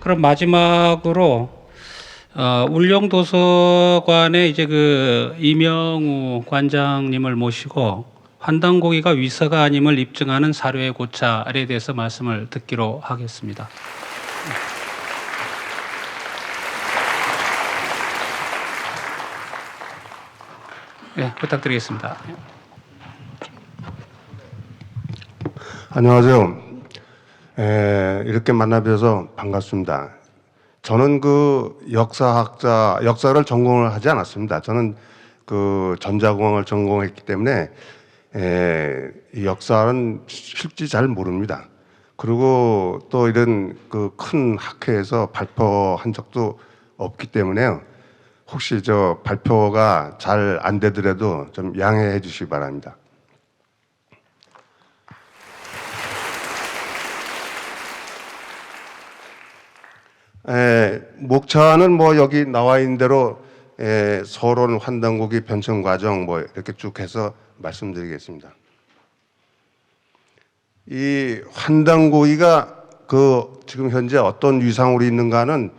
그럼 마지막으로 울릉도서관에 이제 그 이명우 관장님을 모시고 환단고기가 위서가 아님을 입증하는 사료의 고찰에 대해서 말씀을 듣기로 하겠습니다. 네, 부탁드리겠습니다. 안녕하세요. 이렇게 만나뵈서 반갑습니다. 저는 그 역사를 전공을 하지 않았습니다. 저는 그 전자공학을 전공했기 때문에 이 역사는 실제 잘 모릅니다. 그리고 또 이런 그 큰 학회에서 발표한 적도 없기 때문에요. 혹시 저 발표가 잘 안 되더라도 좀 양해해 주시기 바랍니다. 목차는 뭐 여기 나와 있는 대로 서론, 환단고기, 변청 과정 뭐 이렇게 쭉 해서 말씀드리겠습니다. 이 환단고기가 그 지금 현재 어떤 위상으로 있는가는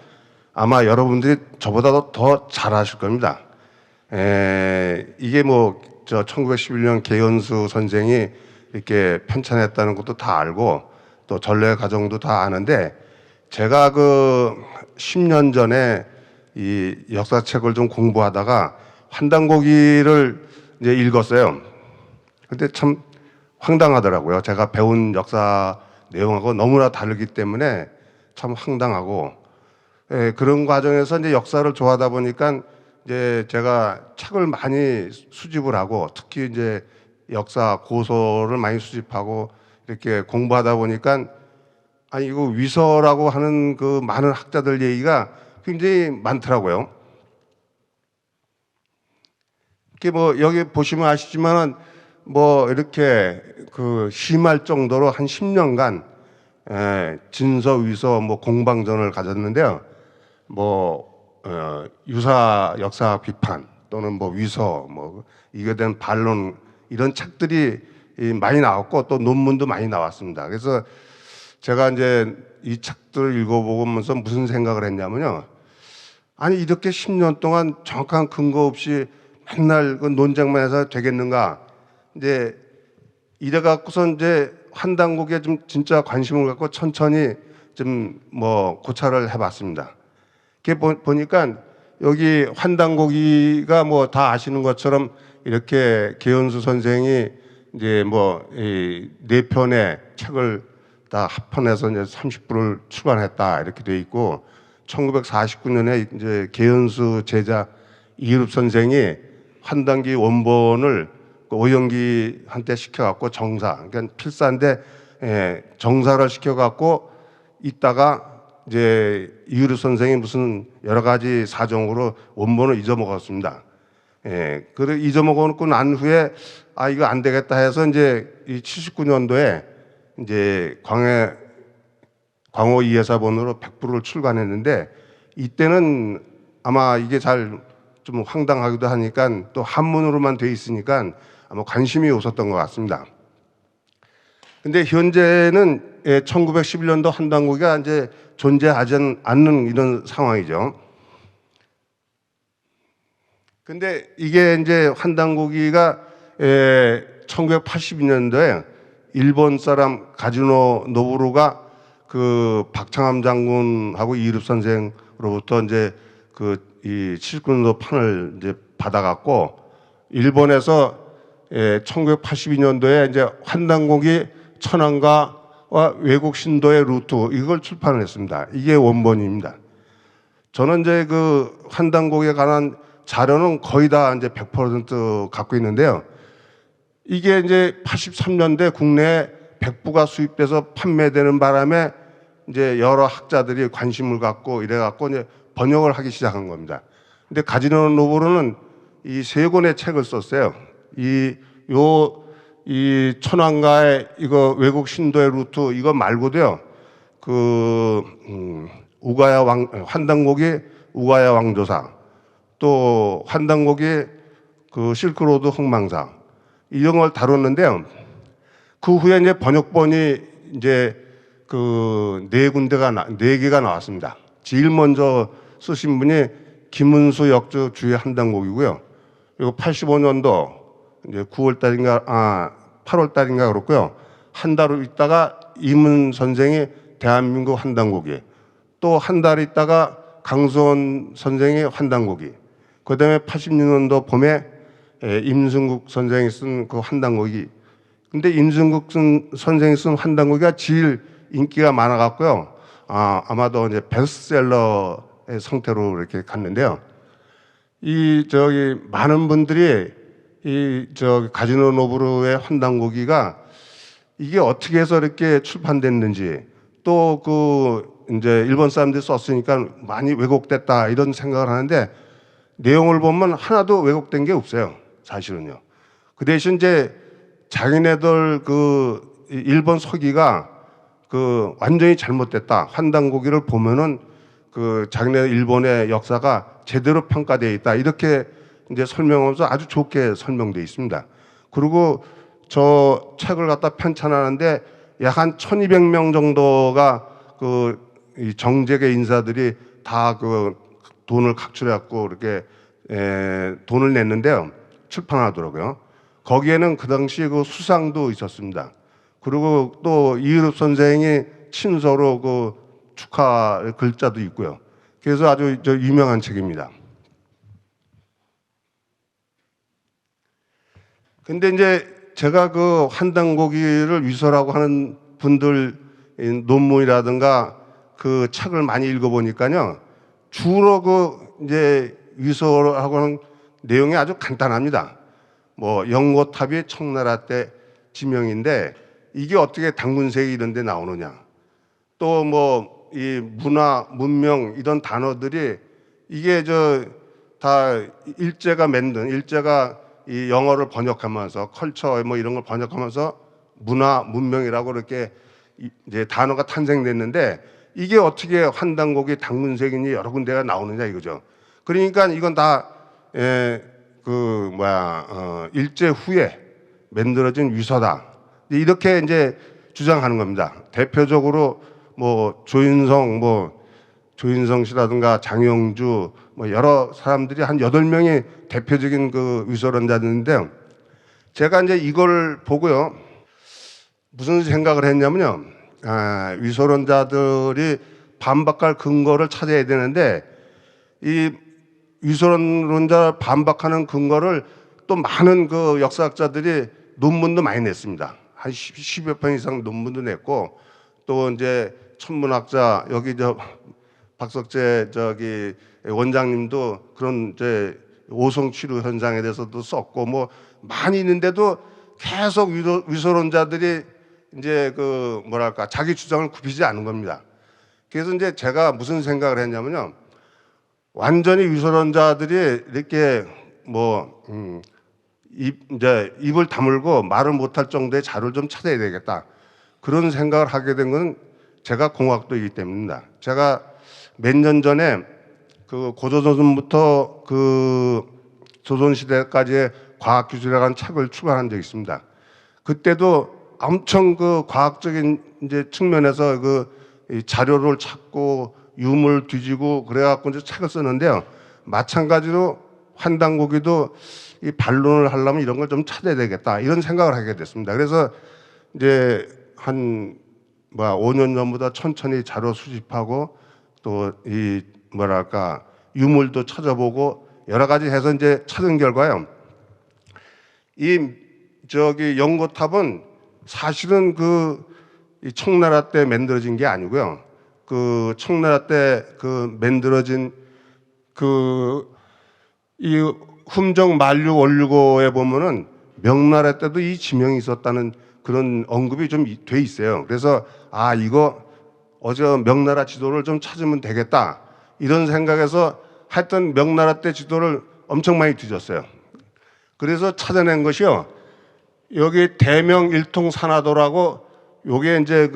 아마 여러분들이 저보다 더 잘 아실 겁니다. 이게 뭐 저 1911년 계연수 선생이 이렇게 편찬했다는 것도 다 알고 또 전래 과정도 다 아는데 제가 그 10년 전에 이 역사책을 좀 공부하다가 환단고기를 이제 읽었어요. 근데 참 황당하더라고요. 제가 배운 역사 내용하고 너무나 다르기 때문에 참 황당하고, 그런 과정에서 이제 역사를 좋아하다 보니까 이제 제가 책을 많이 수집을 하고 특히 이제 역사 고서를 많이 수집하고 이렇게 공부하다 보니까 아니 이거 위서라고 하는 그 많은 학자들 얘기가 굉장히 많더라고요. 이렇게 뭐 여기 보시면 아시지만은 뭐 이렇게 그 심할 정도로 한 10년간 진서 위서 뭐 공방전을 가졌는데요. 뭐 유사 역사 비판 또는 뭐 위서 뭐 이거에 대한 반론 이런 책들이 많이 나왔고 또 논문도 많이 나왔습니다. 그래서 제가 이제 이 책들을 읽어보면서 무슨 생각을 했냐면요. 아니 이렇게 10년 동안 정확한 근거 없이 맨날 그 논쟁만 해서 되겠는가? 이제 이래 갖고서 이제 환단고기에 좀 진짜 관심을 갖고 천천히 좀 뭐 고찰을 해봤습니다. 이렇게 보니까 여기 환단고기가 뭐 다 아시는 것처럼 이렇게 계연수 선생이 이제 뭐 이 4편의 책을 다 합판해서 이제 30부를 출간했다 이렇게 돼 있고 1949년에 이제 계연수 제자 이유럽 선생이 환단기 원본을 오영기한테 시켜갖고 정사, 그러니까 필사인데 정사를 시켜갖고 있다가 이제 이유럽 선생이 무슨 여러 가지 사정으로 원본을 잊어먹었습니다. 그래 잊어먹고 난 후에 아 이거 안 되겠다 해서 이제 이 79년도에 이제 광호 이해사본으로 100부를 출간했는데 이때는 아마 이게 잘 좀 황당하기도 하니까 또 한문으로만 돼 있으니까 아마 관심이 없었던 것 같습니다. 근데 현재는 1911년도 환단고기가 이제 존재하지 않는 이런 상황이죠. 근데 이게 이제 환단고기가 1982년도에 일본 사람 가즈노 노부루가 그 박창암 장군하고 이유럽 선생으로부터 이제 그 이 79년도 판을 이제 받아갖고 일본에서 1982년도에 이제 환단고기 천황가와 외국 신도의 루트 이걸 출판을 했습니다. 이게 원본입니다. 저는 이제 그 환단고기에 관한 자료는 거의 다 이제 100% 갖고 있는데요. 이게 이제 83년대 국내에 100부가 수입돼서 판매되는 바람에 이제 여러 학자들이 관심을 갖고 이래갖고 이제 번역을 하기 시작한 겁니다. 근데 가지노 노부루는 이 3권의 책을 썼어요. 이 천황가의 이거 외국 신도의 루트 이거 말고도요. 그 환단고기 우가야 왕조사 또 환단고기 그 실크로드 흥망사 이런 걸 다뤘는데요. 그 후에 이제 번역본이 이제 그 네 개가 나왔습니다. 제일 먼저 쓰신 분이 김은수 역주 주의 한당곡이고요. 그리고 85년도 이제 9월 달인가 8월 달인가 그렇고요. 한 달 있다가 이문 선생이 대한민국 한당곡이, 또 한 달 있다가 강수원 선생이 한당곡이, 그다음에 86년도 봄에 임승국 선생이 쓴 그 한당곡이. 근데 임승국 선생이 쓴 한당곡이가 제일 인기가 많아갖고요. 아마도 이제 베스트셀러의 상태로 이렇게 갔는데요. 많은 분들이 가지노 노브르의 한당곡이가 이게 어떻게 해서 이렇게 출판됐는지, 또 이제 일본 사람들이 썼으니까 많이 왜곡됐다 이런 생각을 하는데, 내용을 보면 하나도 왜곡된 게 없어요, 사실은요. 그 대신 이제 자기네들 일본 서기가 완전히 잘못됐다, 한당고기를 보면은 자기네 일본의 역사가 제대로 평가되어 있다, 이렇게 이제 설명하면서 아주 좋게 설명되어 있습니다. 그리고 저 책을 갖다 편찬하는데 약 한 1200명 정도가 이 정재계 인사들이 다 돈을 각출해갖고 이렇게 돈을 냈는데요. 출판하더라고요. 거기에는 그 당시 수상도 있었습니다. 그리고 또 이의롭 선생이 친서로 축하 글자도 있고요. 그래서 아주 유명한 책입니다. 근데 이제 제가 한당고기를 위서라고 하는 분들 논문이라든가 그 책을 많이 읽어보니까요, 주로 이제 위서라고 하는 내용이 아주 간단합니다. 뭐 영고탑이 청나라 때 지명인데 이게 어떻게 당군색이 이런 데 나오느냐, 또 뭐 이 문화, 문명 이런 단어들이 이게 다 일제가 이 영어를 번역하면서 컬처 뭐 이런 걸 번역하면서 문화, 문명이라고 이렇게 이제 단어가 탄생됐는데, 이게 어떻게 한당곡이 당군색이니 여러 군데가 나오느냐 이거죠. 그러니까 이건 다 일제 후에 만들어진 위서다, 이렇게 이제 주장하는 겁니다. 대표적으로 뭐 조인성 씨라든가 장영주 뭐 여러 사람들이 한 8명이 대표적인 위서론자들인데요. 제가 이제 이걸 보고요, 무슨 생각을 했냐면요. 위서론자들이 반박할 근거를 찾아야 되는데, 이 위서론자 반박하는 근거를 또 많은 역사학자들이 논문도 많이 냈습니다. 한 10여 편 이상 논문도 냈고, 또 이제 천문학자 여기 박석재 원장님도 그런 이제 오송 치료 현상에 대해서도 썼고 뭐 많이 있는데도 계속 위서론자들이 이제 자기 주장을 굽히지 않은 겁니다. 그래서 이제 제가 무슨 생각을 했냐면요, 완전히 위서론자들이 이렇게 이제 입을 다물고 말을 못할 정도의 자료를 좀 찾아야 되겠다, 그런 생각을 하게 된 건 제가 공학도이기 때문입니다. 제가 몇 년 전에 고조선부터 조선시대까지의 과학기술이라는 책을 출간한 적이 있습니다. 그때도 엄청 과학적인 이제 측면에서 이 자료를 찾고 유물 뒤지고 그래갖고 이제 책을 썼는데요. 마찬가지로 한당고기도 이 반론을 하려면 이런 걸 좀 찾아야 되겠다, 이런 생각을 하게 됐습니다. 그래서 이제 한 5년 전보다 천천히 자료 수집하고 또 유물도 찾아보고 여러 가지 해서 이제 찾은 결과요, 영고탑은 사실은 이 청나라 때 만들어진 게 아니고요. 청나라 때 만들어진 이 hum정 만류 원류고에 보면은 명나라 때도 이 지명이 있었다는 그런 언급이 좀 돼 있어요. 그래서 이거 어제 명나라 지도를 좀 찾으면 되겠다, 이런 생각에서 하여튼 명나라 때 지도를 엄청 많이 뒤졌어요. 그래서 찾아낸 것이요, 여기 대명 일통 산하도라고, 요게 이제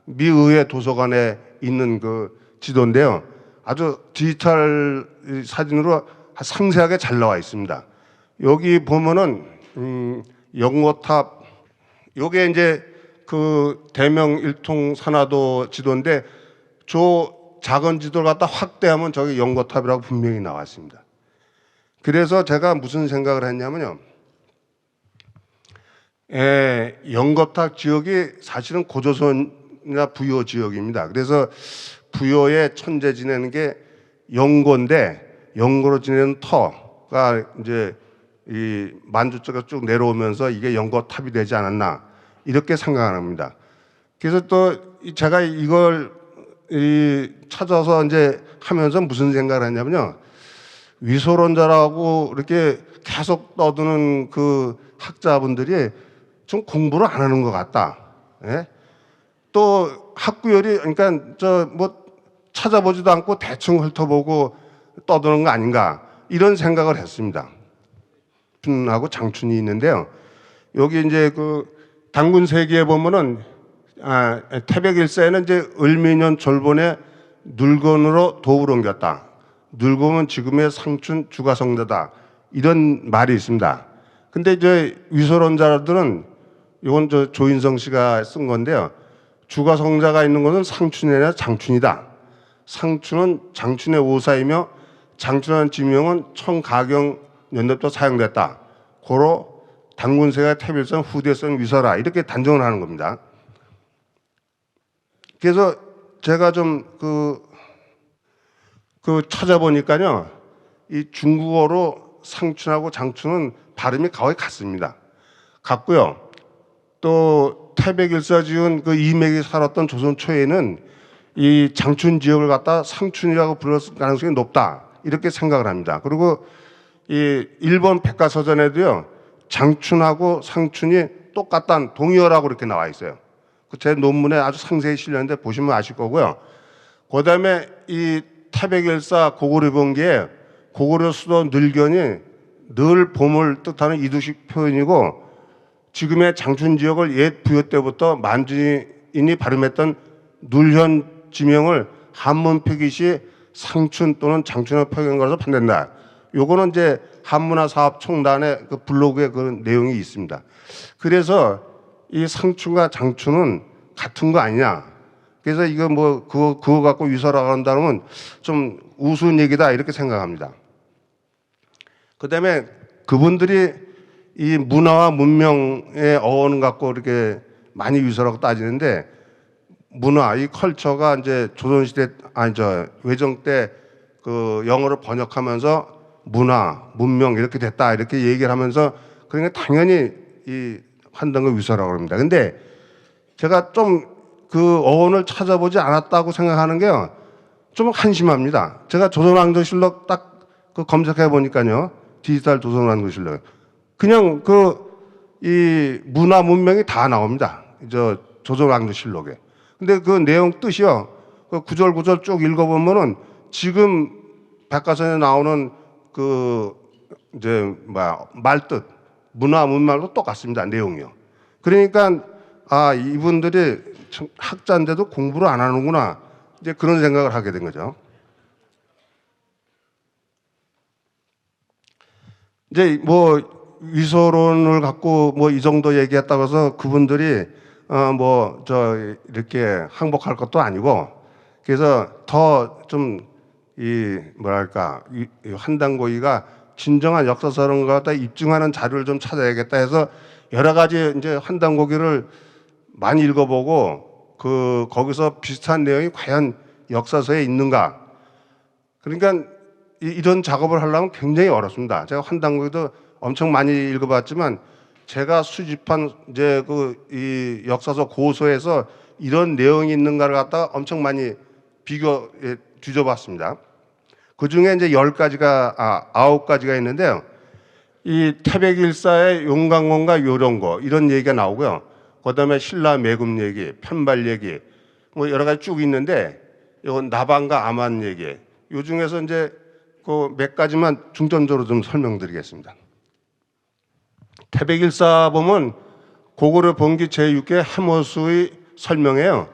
미의회 도서관에 있는 지도인데요. 아주 디지털 사진으로 상세하게 잘 나와 있습니다. 여기 보면은 영고탑 요게 이제 그 대명 일통 산화도 지도인데 저 작은 지도를 갖다 확대하면 저기 연거탑이라고 분명히 나왔습니다. 그래서 제가 무슨 생각을 했냐면요. 연거탑 지역이 사실은 고조선이나 부여 지역입니다. 그래서 부여에 천재 지내는 게 연거인데 연거로 지내는 터가 이제 이 만주 쪽에서 쭉 내려오면서 이게 연거탑이 되지 않았나 이렇게 생각합니다. 그래서 또 제가 이걸 찾아서 이제 하면서 무슨 생각을 했냐면요. 위소론자라고 이렇게 계속 떠드는 그 학자분들이 좀 공부를 안 하는 것 같다. 예? 또 학구열이 그러니까 저 뭐 찾아보지도 않고 대충 훑어보고 떠드는 거 아닌가 이런 생각을 했습니다. 춘하고 장춘이 있는데요. 여기 이제 그 단군 세기에 보면은 태백일사에는 이제 을미년 졸본에 눌건으로 도읍을 옮겼다. 눌건은 지금의 상춘 주가성대다. 이런 말이 있습니다. 근데 이제 위소론자들은 이건 저 조인성 씨가 쓴 건데요. 주가성자가 있는 것은 상춘이 아니라 장춘이다. 상춘은 장춘의 오사이며 장춘이라는 지명은 청가경 연대부터 사용됐다. 고로 단군세가 태백일사는 후대성 위서라. 이렇게 단정을 하는 겁니다. 그래서 제가 좀 찾아보니까요. 이 중국어로 상춘하고 장춘은 발음이 거의 같습니다. 같고요. 또 태백일사 지은 그 이맥이 살았던 조선 초에는 이 장춘 지역을 갖다 상춘이라고 불렀을 가능성이 높다. 이렇게 생각을 합니다. 그리고 이 일본 백과사전에도요. 장춘하고 상춘이 똑같다는 동의어라고 이렇게 나와 있어요. 제 논문에 아주 상세히 실렸는데 보시면 아실 거고요. 그 다음에 이 태백일사 고구려번기에 고구려 수도 늘견이 늘 봄을 뜻하는 이두식 표현이고 지금의 장춘 지역을 옛 부여 때부터 만주인이 발음했던 눌현 지명을 한문 표기시 상춘 또는 장춘으로 표기한 것으로 판단된다. 요거는 이제 한문화사업총단의 그 블로그에 그런 내용이 있습니다. 그래서 이 상춘과 장춘은 같은 거 아니냐. 그래서 이거 뭐 그거 갖고 위서라고 한다면 좀 우스운 얘기다 이렇게 생각합니다. 그다음에 그분들이 이 문화와 문명의 어원 갖고 이렇게 많이 위서라고 따지는데 문화, 이 컬처가 이제 조선시대 외정 때 그 영어를 번역하면서 문화, 문명 이렇게 됐다 이렇게 얘기를 하면서 그러니까 당연히 이 한다는 걸 위서라고 합니다. 근데 제가 좀 그 어원을 찾아보지 않았다고 생각하는 게요. 좀 한심합니다. 제가 조선왕조실록 딱 그 검색해 보니까요. 디지털 조선왕조실록. 그냥 이 문화 문명이 다 나옵니다. 저 조선왕조실록에. 근데 그 내용 뜻이요. 그 구절 쭉 읽어보면은 지금 백과사전에 나오는 그 이제 말뜻 문화 문말도 똑같습니다. 내용이요. 그러니까 이분들이 학자인데도 공부를 안 하는구나. 이제 그런 생각을 하게 된 거죠. 이제 뭐 위서론을 갖고 뭐 이 정도 얘기했다고 해서 그분들이 이렇게 항복할 것도 아니고 그래서 더 좀 이 한당고의가 진정한 역사서를 갖다 입증하는 자료를 좀 찾아야겠다 해서 여러 가지 이제 한당고기를 많이 읽어보고 거기서 비슷한 내용이 과연 역사서에 있는가. 그러니까 이런 작업을 하려면 굉장히 어렵습니다. 제가 한당고기도 엄청 많이 읽어봤지만 제가 수집한 이제 이 역사서 고서에서 이런 내용이 있는가를 갖다가 엄청 많이 뒤져봤습니다. 그 중에 이제 9가지가 있는데요. 이 태백일사의 용광공과 요령고 이런 얘기가 나오고요. 그 다음에 신라 매금 얘기, 편발 얘기, 뭐 여러 가지 쭉 있는데 이건 나방과 암한 얘기. 요 중에서 이제 그 몇 가지만 중점적으로 좀 설명드리겠습니다. 태백일사 보면 고구려 번기 제6개 해모수의 설명에요.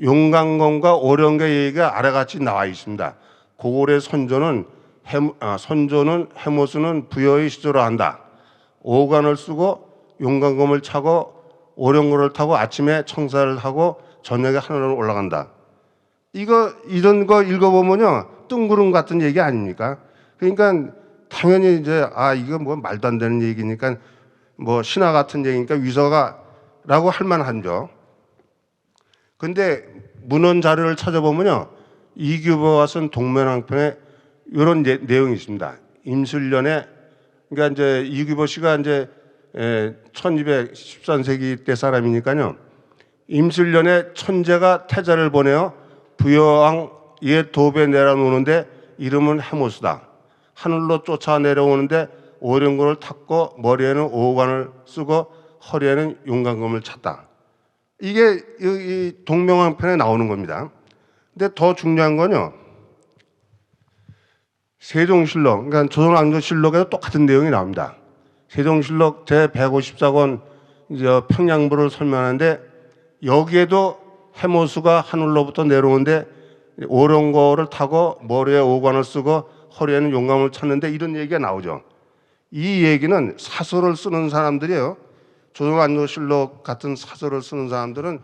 용광공과 오령계 얘기가 아래같이 나와 있습니다. 고구려의 선조는 해모수는 부여의 시조로 한다. 오간을 쓰고 용광검을 차고 오령고를 타고 아침에 청사를 하고 저녁에 하늘로 올라간다. 이런 거 읽어보면요, 뜬구름 같은 얘기 아닙니까? 그러니까 당연히 이제 이거 뭐 말도 안 되는 얘기니까 뭐 신화 같은 얘기니까 위서가라고 할 만하죠. 근데 문헌 자료를 찾아보면요, 이규보가 쓴 동면왕편에 이런 내용이 있습니다. 임술련에, 그러니까 이제 이규보 씨가 이제 1213세기 때 사람이니까요. 임술련에 천재가 태자를 보내어 부여왕 옛 도배 내려놓는데 이름은 해모수다. 하늘로 쫓아 내려오는데 오령고를 탔고 머리에는 오관을 쓰고 허리에는 용광금을 찼다. 이게 이 동명왕편에 나오는 겁니다. 근데 더 중요한 건요, 세종실록, 그러니까 조선왕조실록에도 똑같은 내용이 나옵니다. 세종실록 제154권 평양부를 설명하는데 여기에도 해모수가 하늘로부터 내려오는데 오령고를 타고 머리에 오관을 쓰고 허리에는 용광을 찼는데 이런 얘기가 나오죠. 이 얘기는 사설을 쓰는 사람들이요, 조선왕조실록 같은 사설을 쓰는 사람들은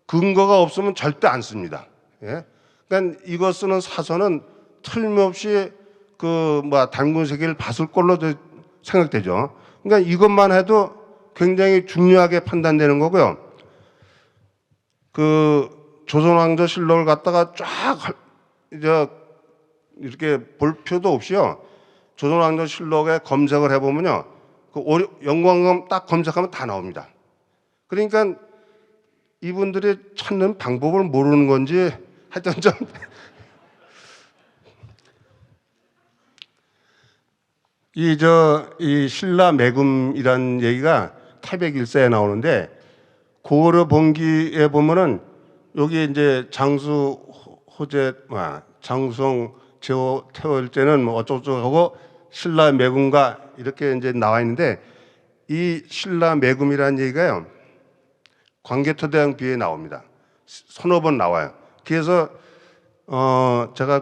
근거가 없으면 절대 안 씁니다. 예? 그러니까 이거 쓰는 사설은 틀림없이 단군세계를 봤을 걸로 생각되죠. 그러니까 이것만 해도 굉장히 중요하게 판단되는 거고요. 조선왕조실록을 갖다가 쫙 이렇게 볼 필요도 없이요, 조선왕조실록에 검색을 해보면요, 영광금 딱 검색하면 다 나옵니다. 그러니까 이분들이 찾는 방법을 모르는 건지 하여튼 좀 이 신라 매금이란 얘기가 태백일서에 나오는데 고려 본기에 보면은 여기 이제 장수 호재 장수성 제호 태월 때는 뭐 어쩌고저쩌고 하고 신라 매금가 이렇게 이제 나와 있는데 이 신라 매금이라는 얘기가요, 광개토대왕 비에 나옵니다. 서너 번 나와요. 그래서 제가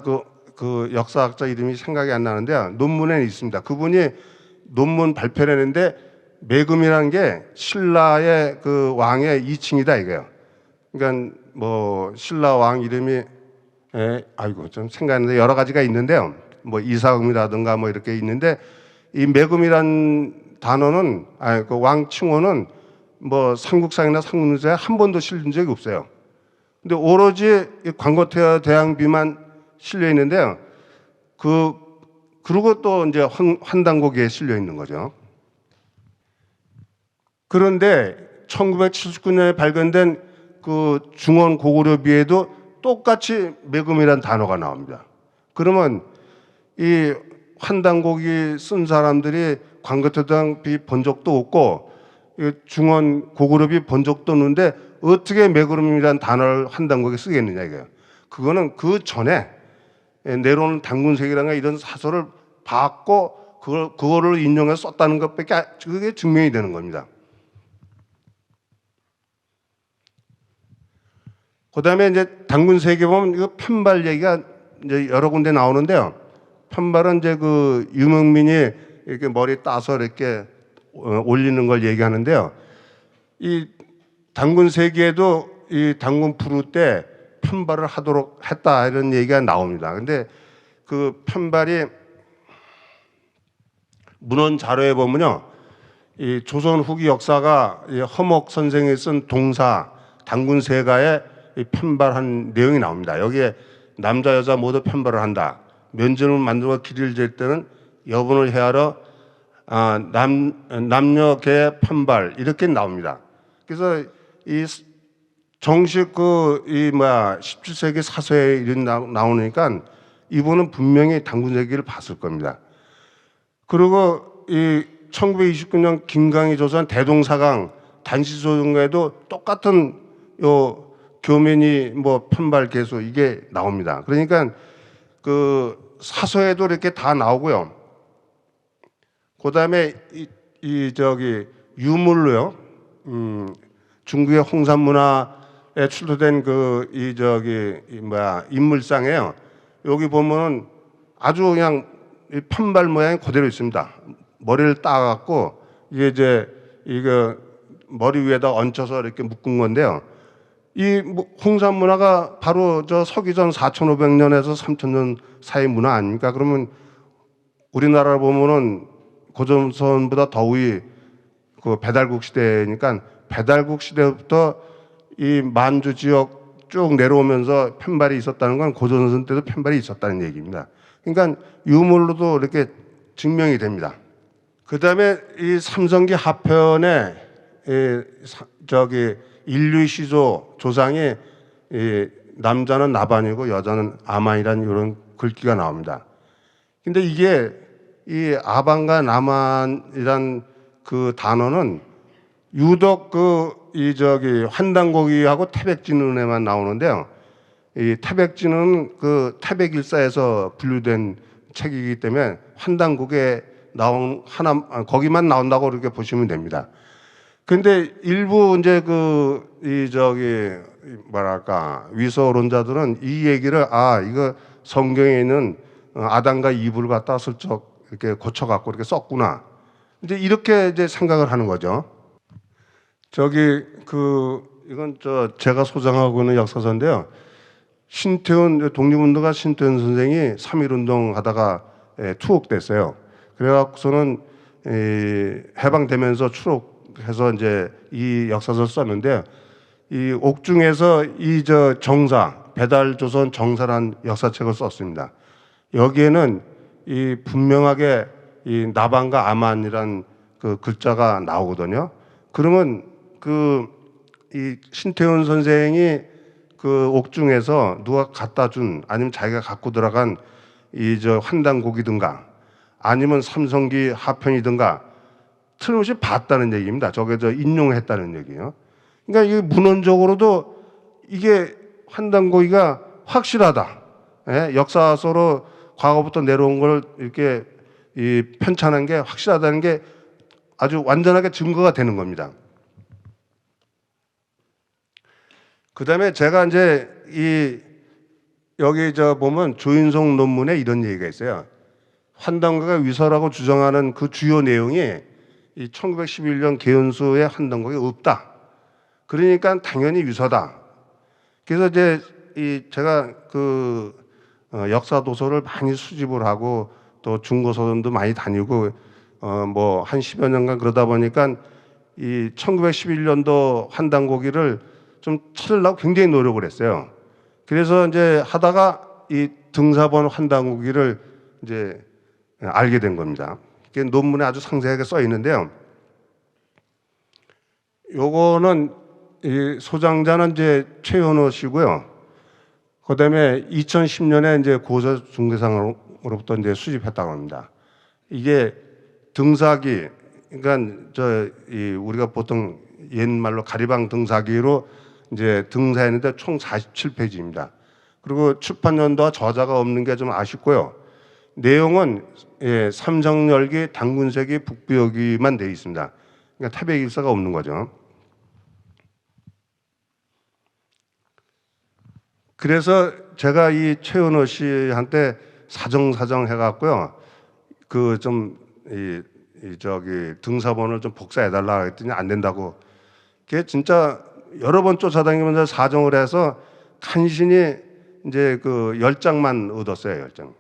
그 역사학자 이름이 생각이 안 나는데요, 논문에 있습니다. 그분이 논문 발표를 했는데 매금이라는 게 신라의 그 왕의 이칭이다 이거예요. 그러니까 뭐 신라 왕 이름이 좀 생각나는데 여러 가지가 있는데요. 뭐 이사금이라든가 뭐 이렇게 있는데 이 매금이란 단어는 그 왕 칭호는 뭐 삼국상이나 삼국유사에 한 번도 실린 적이 없어요. 근데 오로지 광고대왕비만 실려 있는데요. 그리고 또 이제 환단고기에 실려 있는 거죠. 그런데 1979년에 발견된 그 중원 고구려비에도 똑같이 매금이란 단어가 나옵니다. 그러면 이 환단고기 쓴 사람들이 광고대왕비 본 적도 없고 중원 고구려비 본 적도 없는데 어떻게 매금이란 단어를 환단고기에 쓰겠느냐 이거예요. 그거는 그 전에 내려오는 단군세계라는 이런 사설을 봤고 그거를 인용해서 썼다는 것밖에 그게 증명이 되는 겁니다. 그다음에 이제 단군세계 보면 이거 편발 얘기가 이제 여러 군데 나오는데요. 편발은 이제 그 유명민이 이렇게 머리 따서 이렇게 올리는 걸 얘기하는데요. 이 단군세계에도 이 단군 부를 때 편발을 하도록 했다 이런 얘기가 나옵니다. 근데 그 편발이 문헌 자료에 보면요, 이 조선 후기 역사가 이 허목 선생이 쓴 동사 단군세가에 이 편발한 내용이 나옵니다. 여기에 남자 여자 모두 편발을 한다. 면전을 만들고 길을 질 때는 여분을 헤아려 남녀 개 편발 이렇게 나옵니다. 그래서 이 정식 17세기 사서에 이런 나오니까 이분은 분명히 단군세기를 봤을 겁니다. 그리고 이 1929년 김강희 조선 대동사강 단시조정에도 똑같은 요 교면이 뭐 편발 개수 이게 나옵니다. 그러니까 그 사서에도 이렇게 다 나오고요. 그다음에 유물로요. 중국의 홍산문화에 출토된 인물상에요. 여기 보면은 아주 그냥 편발 모양이 그대로 있습니다. 머리를 따갖고 이게 머리 위에다 얹혀서 이렇게 묶은 건데요. 이 홍산 문화가 바로 저 서기전 4,500년에서 3,000년 사이 문화 아닙니까? 그러면 우리나라 보면은 고조선보다 더위 그 배달국 시대니까 배달국 시대부터 이 만주 지역 쭉 내려오면서 편발이 있었다는 건 고조선 때도 편발이 있었다는 얘기입니다. 그러니까 유물로도 이렇게 증명이 됩니다. 그다음에 이 삼성기 하편에 저기 인류 시조 조상이 이 남자는 나반이고 여자는 아만이라는 이런 글귀가 나옵니다. 근데 이게 이 아반과 나만이란 그 단어는 유독 이 저기 환단고기하고 태백진운에만 나오는데요. 이 태백진은 그 태백일사에서 분류된 책이기 때문에 환단곡에 나온 거기만 나온다고 그렇게 보시면 됩니다. 근데 일부 이제 이 저기 뭐랄까 위서론자들은 이 얘기를 이거 성경에 있는 아담과 이브를 갖다 슬쩍 이렇게 고쳐갖고 이렇게 썼구나. 이제 이렇게 이제 생각을 하는 거죠. 이건 제가 소장하고 있는 역사서인데요. 독립운동가 신태훈 선생이 3.1운동 하다가 투옥됐어요. 그래갖고서는 해방되면서 추록해서 이제 이 역사서를 썼는데 이 옥중에서 배달조선 정사란 역사책을 썼습니다. 여기에는 이 분명하게 이 나반과 아만이란 그 글자가 나오거든요. 그러면 이 신태훈 선생이 그 옥중에서 누가 갖다 준 아니면 자기가 갖고 들어간 환단곡이든가 아니면 삼성기 하편이든가 틀림없이 봤다는 얘기입니다. 저게 인용했다는 얘기예요. 그러니까 이게 문헌적으로도 이게 환단고기가 확실하다. 역사서로 과거부터 내려온 걸 이렇게 편찬한 게 확실하다는 게 아주 완전하게 증거가 되는 겁니다. 그 다음에 제가 이제 여기 보면 조인성 논문에 이런 얘기가 있어요. 환단고가 위서라고 주장하는 그 주요 내용이 이 1911년 개연수의 환단고가 없다. 그러니까 당연히 위서다. 그래서 이제 제가 역사 도서를 많이 수집을 하고 또 중고서점도 많이 다니고 한 10여 년간 그러다 보니까 이 1911년도 환단고기를 좀 찾으려고 굉장히 노력을 했어요. 그래서 이제 하다가 이 등사본 환단고기를 이제 알게 된 겁니다. 그게 논문에 아주 상세하게 써 있는데요. 요거는 이 소장자는 이제 최현호 씨고요. 그다음에 2010년에 이제 고서 중대상으로부터 이제 수집했다고 합니다. 이게 등사기, 그러니까 우리가 보통 옛말로 가리방 등사기로 이제 등사했는데 총 47페이지입니다. 그리고 출판 연도와 저자가 없는 게 좀 아쉽고요. 내용은 삼성열기, 당군세기, 북비여기만 되어 있습니다. 그러니까 태백일사가 없는 거죠. 그래서 제가 이 최은호 씨한테 사정 해갖고요. 등사본을 좀 복사해달라 했더니 안 된다고. 그게 진짜 여러 번 쫓아다니면서 사정을 해서 간신히 이제 10장만 얻었어요, 10장.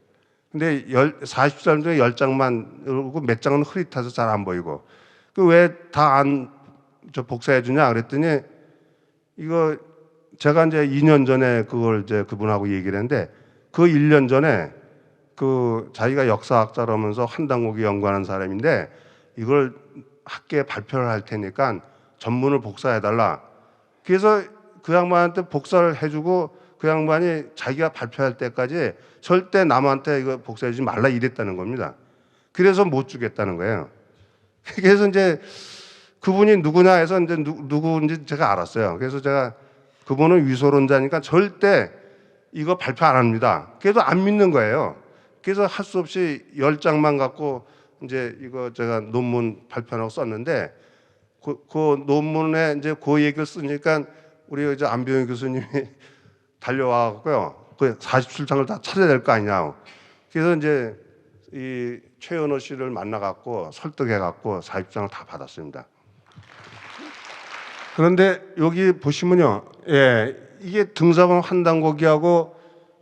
근데 40장 중에 10장만 얻고 몇 장은 흐릿해서 잘 안 보이고. 왜 다 안 복사해주냐 그랬더니 이거 제가 이제 2년 전에 그걸 이제 그분하고 얘기를 했는데 그 1년 전에 자기가 역사학자라면서 환단고기 연구하는 사람인데 이걸 학계에 발표를 할 테니까 전문을 복사해달라. 그래서 그 양반한테 복사를 해주고 그 양반이 자기가 발표할 때까지 절대 남한테 이거 복사해주지 말라 이랬다는 겁니다. 그래서 못 주겠다는 거예요. 그래서 이제 그분이 누구냐 해서 이제 누구인지 제가 알았어요. 그래서 제가 그분은 위소론자니까 절대 이거 발표 안 합니다. 그래도 안 믿는 거예요. 그래서 할 수 없이 10장만 갖고 이제 이거 제가 논문 발표하고 썼는데 그 논문에 이제 그 얘기를 쓰니까 우리 이제 안병희 교수님이 달려와갖고요. 그 47장을 다 찾아야 될 거 아니냐. 그래서 이제 이 최현호 씨를 만나갖고 설득해갖고 40장을 다 받았습니다. 그런데 여기 보시면요, 예, 이게 등사범 한단고기하고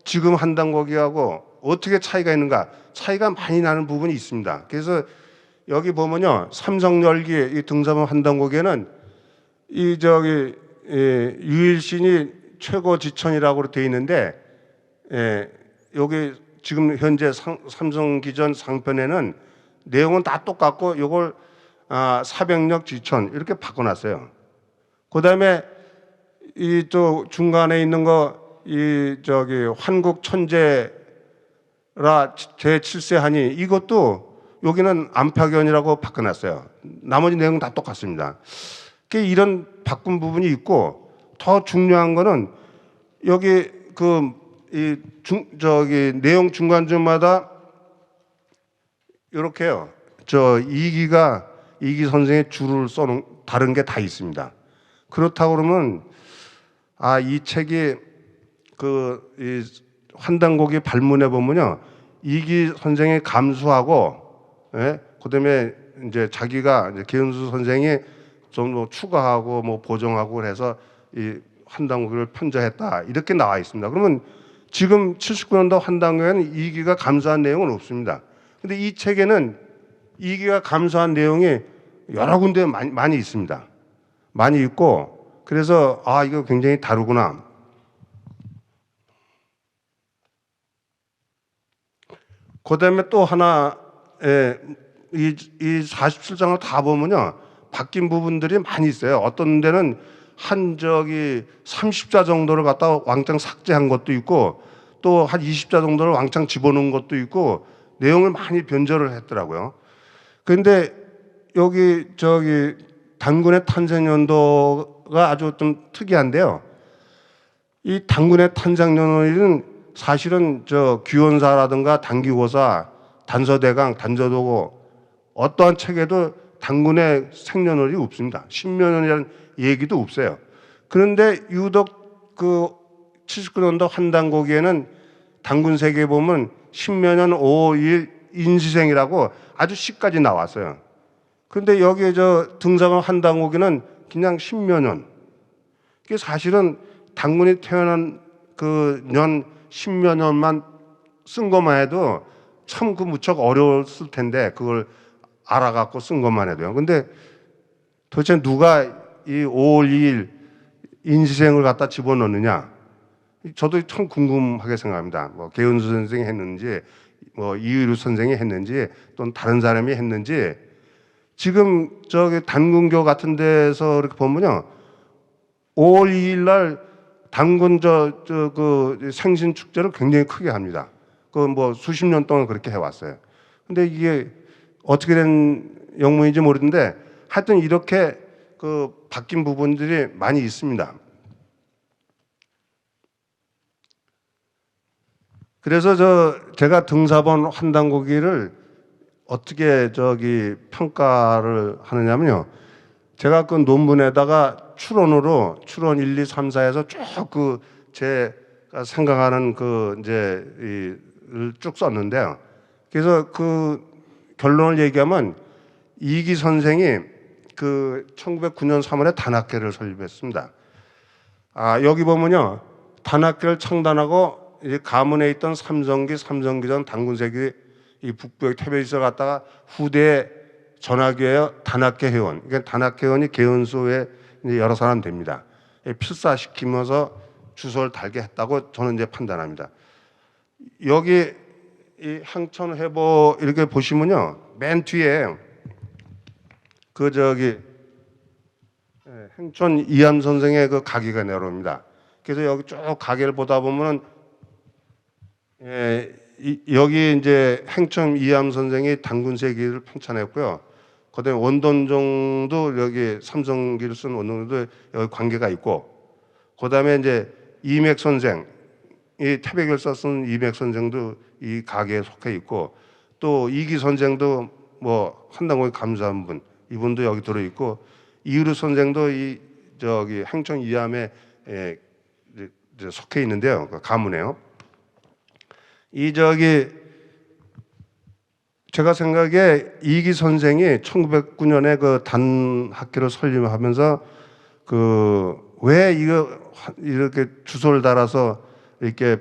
지금 한단고기하고 어떻게 차이가 있는가? 차이가 많이 나는 부분이 있습니다. 그래서 여기 보면요, 삼성열기 이 등사범 한단고기에는 이 저기 유일신이 최고 지천이라고 되어 있는데, 여기 지금 현재 삼성기전 상편에는 내용은 다 똑같고 이걸 400력 지천 이렇게 바꿔놨어요. 그다음에 이 또 중간에 있는 거 이 저기 환국 천재라 제7세 한이 이것도 여기는 안팎연이라고 바꿔놨어요. 나머지 내용 다 똑같습니다. 이런 바꾼 부분이 있고 더 중요한 거는 여기 저기 내용 중간중마다 이렇게요. 이기 선생의 줄을 써놓은 다른 게 다 있습니다. 그렇다고 그러면 이 책이 이 환단고기 발문해 보면요, 이기 선생이 감수하고, 그다음에 이제 자기가 이제 계은수 선생이 좀 뭐 추가하고 뭐 보정하고 해서 이 환단고기를 편저했다 이렇게 나와 있습니다. 그러면 지금 79년도 환단고기에는 이기가 감수한 내용은 없습니다. 근데 이 책에는 이기가 감수한 내용이 여러 군데 많이 있습니다. 많이 있고, 그래서 이거 굉장히 다르구나. 그다음에 또 하나, 이 47장을 다 보면요, 바뀐 부분들이 많이 있어요. 어떤 데는 한 30자 정도를 갖다 왕창 삭제한 것도 있고, 또 한 20자 정도를 왕창 집어넣은 것도 있고, 내용을 많이 변절을 했더라고요. 그런데 여기 단군의 탄생 연도가 아주 좀 특이한데요. 이 단군의 탄생 연도는 사실은 귀원사라든가 단기고사, 단서대강, 단서도고 어떠한 책에도 단군의 생년월이 없습니다. 신년이라는 얘기도 없어요. 그런데 유독 79년도 한단고기에는 단군세계에 보면 신면연 5월 2일 인시생이라고 아주 시까지 나왔어요. 그런데 여기에 등사범 한단고기는 그냥 신면연. 이게 사실은 단군이 태어난 그 년 신면연만 쓴 것만 해도 참 무척 어려웠을 텐데 그걸 알아갖고 쓴 것만 해도요. 근데 도대체 누가 이 5월 2일 인시생을 갖다 집어넣느냐? 저도 참 궁금하게 생각합니다. 뭐 계은수 선생이 했는지, 뭐 이의루 선생이 했는지, 또는 다른 사람이 했는지. 지금 단군교 같은 데서 이렇게 보면요, 5월 2일 날 단군 생신 축제를 굉장히 크게 합니다. 뭐 수십 년 동안 그렇게 해왔어요. 근데 이게 어떻게 된 영문인지 모르는데 하여튼 이렇게 바뀐 부분들이 많이 있습니다. 그래서 제가 등사본 환단고기를 어떻게 평가를 하느냐면요, 제가 그 논문에다가 추론 1, 2, 3, 4에서 쭉 제가 생각하는 쭉 썼는데요. 그래서 결론을 얘기하면 이기 선생이 1909년 3월에 단학회를 설립했습니다. 여기 보면요, 단학회를 창단하고 이제 가문에 있던 삼성기전 단군세기 이 북부의 태백에서 갔다가 후대에 전학교에 단학회 회원, 그러니까 단학회 회원이 계은수의 여러 사람 됩니다. 필사시키면서 주소를 달게 했다고 저는 이제 판단합니다. 여기 이 항천회보 이렇게 보시면요, 맨 뒤에 행천 이암 선생의 가기가 내려옵니다. 그래서 여기 쭉 가기를 보다 보면은 여기 이제 행천 이암 선생이 단군세기를 편찬했고요. 그다음에 원돈종도 여기 삼성기를 쓴 원돈종도 여기 관계가 있고, 그다음에 이제 이맥 선생, 이 태백을 썼은 이맥 선생도 이 가게에 속해 있고, 또 이기 선생도 뭐 한단고기 감사한 분, 이분도 여기 들어 있고, 이의루 선생도 행천 이암에 속해 있는데요, 가문에요. 제가 생각에 이기 선생이 1909년에 단학교를 설립하면서 왜 이거 이렇게 주소를 달아서 이렇게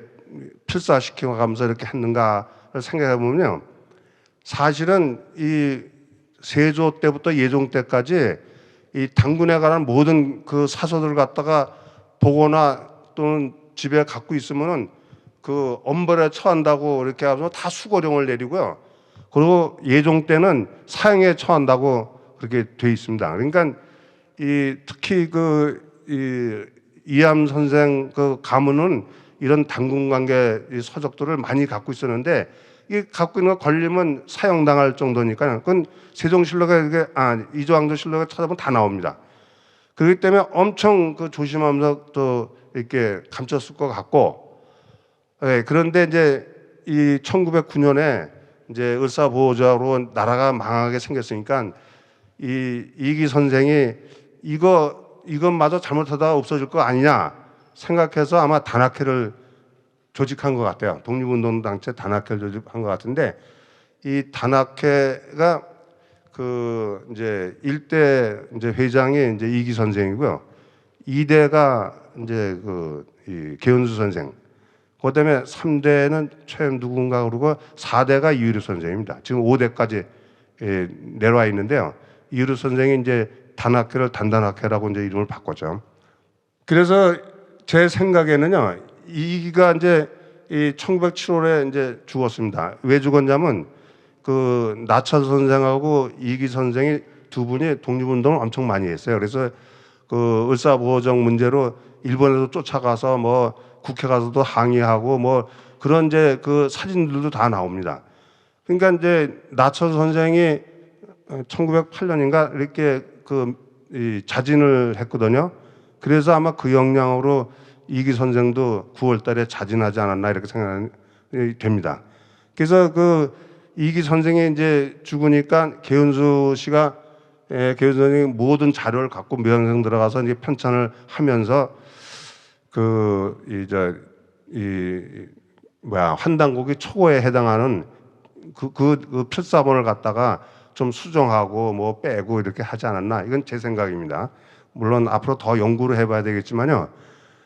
필사시켜 가면서 이렇게 했는가를 생각해 보면요. 사실은 이 세조 때부터 예종 때까지 이 당군에 관한 모든 그 사서들을 갖다가 보거나 또는 집에 갖고 있으면은 그 엄벌에 처한다고 이렇게 하면서 다 수고령을 내리고요. 그리고 예종 때는 사형에 처한다고 그렇게 돼 있습니다. 그러니까 이 특히 이암 선생 그 가문은 이런 당군 관계 이 서적들을 많이 갖고 있었는데 이 갖고 있는 거 걸리면 사형당할 정도니까 그건 세종실록에 이게 이조왕조실록에 찾아보면 다 나옵니다. 그렇기 때문에 엄청 그 조심하면서 또 이렇게 감췄을 것 같고, 예, 그런데 이제 이 1909년에 이제 을사보호자로 나라가 망하게 생겼으니까 이 이기 선생이 이것마저 잘못하다가 없어질 거 아니냐 생각해서 아마 단학회를 조직한 것 같아요. 독립운동당체 단학회를 조직한 것 같은데 이 단학회가 그 이제 1대 이제 회장이 이제 이기 선생이고요. 2대가 이제 이 개은수 선생. 그다음에 3대는 최 누군가 그러고 4대가 이유류 선생입니다. 지금 5대까지 내려와 있는데요. 이유류 선생이 이제 단학회를 단단학회라고 이제 이름을 바꿨죠. 그래서 제 생각에는요, 이기가 이제 이 1907년에 이제 죽었습니다. 왜 죽었냐면 그 나철 선생하고 이기 선생이 두 분이 독립운동을 엄청 많이 했어요. 그래서 그 을사보호정 문제로 일본에도 쫓아가서 뭐 국회 가서도 항의하고 뭐 그런 이제 그 사진들도 다 나옵니다. 그러니까 이제 나철 선생이 1908년인가 이렇게 이 자진을 했거든요. 그래서 아마 그 영향으로 이기 선생도 9월 달에 자진하지 않았나 이렇게 생각이 됩니다. 그래서 그 이기 선생이 이제 죽으니까 개은수 씨가 개은수 선생이 모든 자료를 갖고 명성 들어가서 이제 편찬을 하면서 환단곡이 초고에 해당하는 그 필사본을 갖다가 좀 수정하고 뭐 빼고 이렇게 하지 않았나. 이건 제 생각입니다. 물론 앞으로 더 연구를 해봐야 되겠지만요.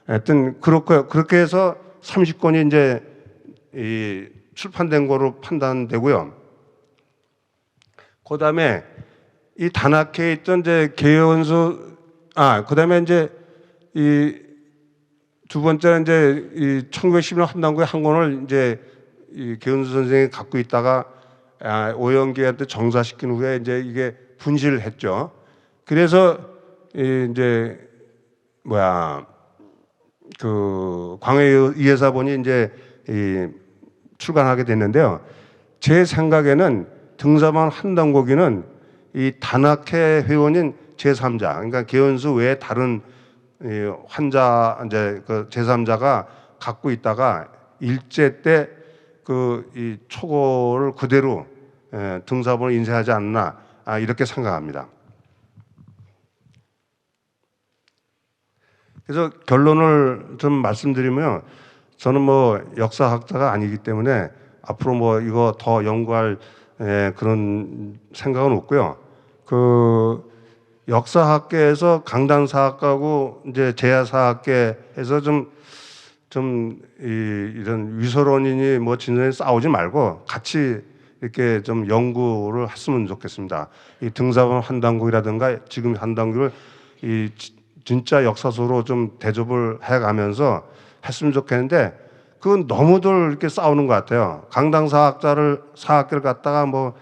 하여튼 그렇게 해서 30권이 이제 이 출판된 거로 판단되고요. 그다음에 이 단학회에 있던 이제 개연수 그다음에 이제 이 두 번째는 이제 이 1910년 한단고의 한 권을 이제 이 개연수 선생이 갖고 있다가 오영기한테 정사시킨 후에 이제 이게 분실을 했죠. 그래서 이제 그 광해 이해사본이 이제 출간하게 됐는데요. 제 생각에는 등사반 한단고기는 이 단학회 회원인 제3자, 그러니까 개연수 외에 다른 환자 이제 그 제3자가 갖고 있다가 일제 때 이 초고를 그대로 등사본을 인쇄하지 않나 이렇게 생각합니다. 그래서 결론을 좀 말씀드리면 저는 뭐 역사학자가 아니기 때문에 앞으로 뭐 이거 더 연구할 그런 생각은 없고요. 그 역사학계에서 강단사학과고 이제 제야사학계에서 이런 위서론이니 뭐 진전이 싸우지 말고 같이 이렇게 좀 연구를 했으면 좋겠습니다. 이 등사본 한단국이라든가 지금 한단국을 이 진짜 역사서로 좀 대접을 해가면서 했으면 좋겠는데 그건 너무들 이렇게 싸우는 것 같아요. 강당사학계를 갖다가 뭐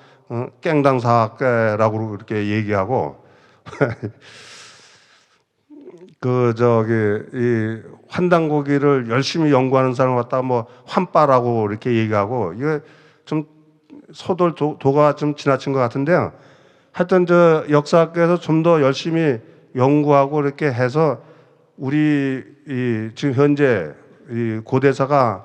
깽당사학계라고 이렇게 얘기하고 이 환단고기를 열심히 연구하는 사람을 갖다가 뭐 환빠라고 이렇게 얘기하고 이게 좀 도가 좀 지나친 것 같은데요. 하여튼 저 역사학계에서 좀 더 열심히 연구하고 이렇게 해서 우리 지금 현재 이 고대사가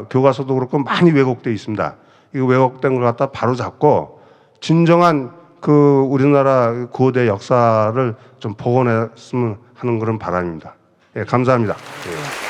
교과서도 그렇고 많이 왜곡되어 있습니다. 이 왜곡된 걸 갖다 바로 잡고 진정한 그 우리나라 고대 역사를 좀 복원했으면 하는 그런 바람입니다. 예, 감사합니다. 예.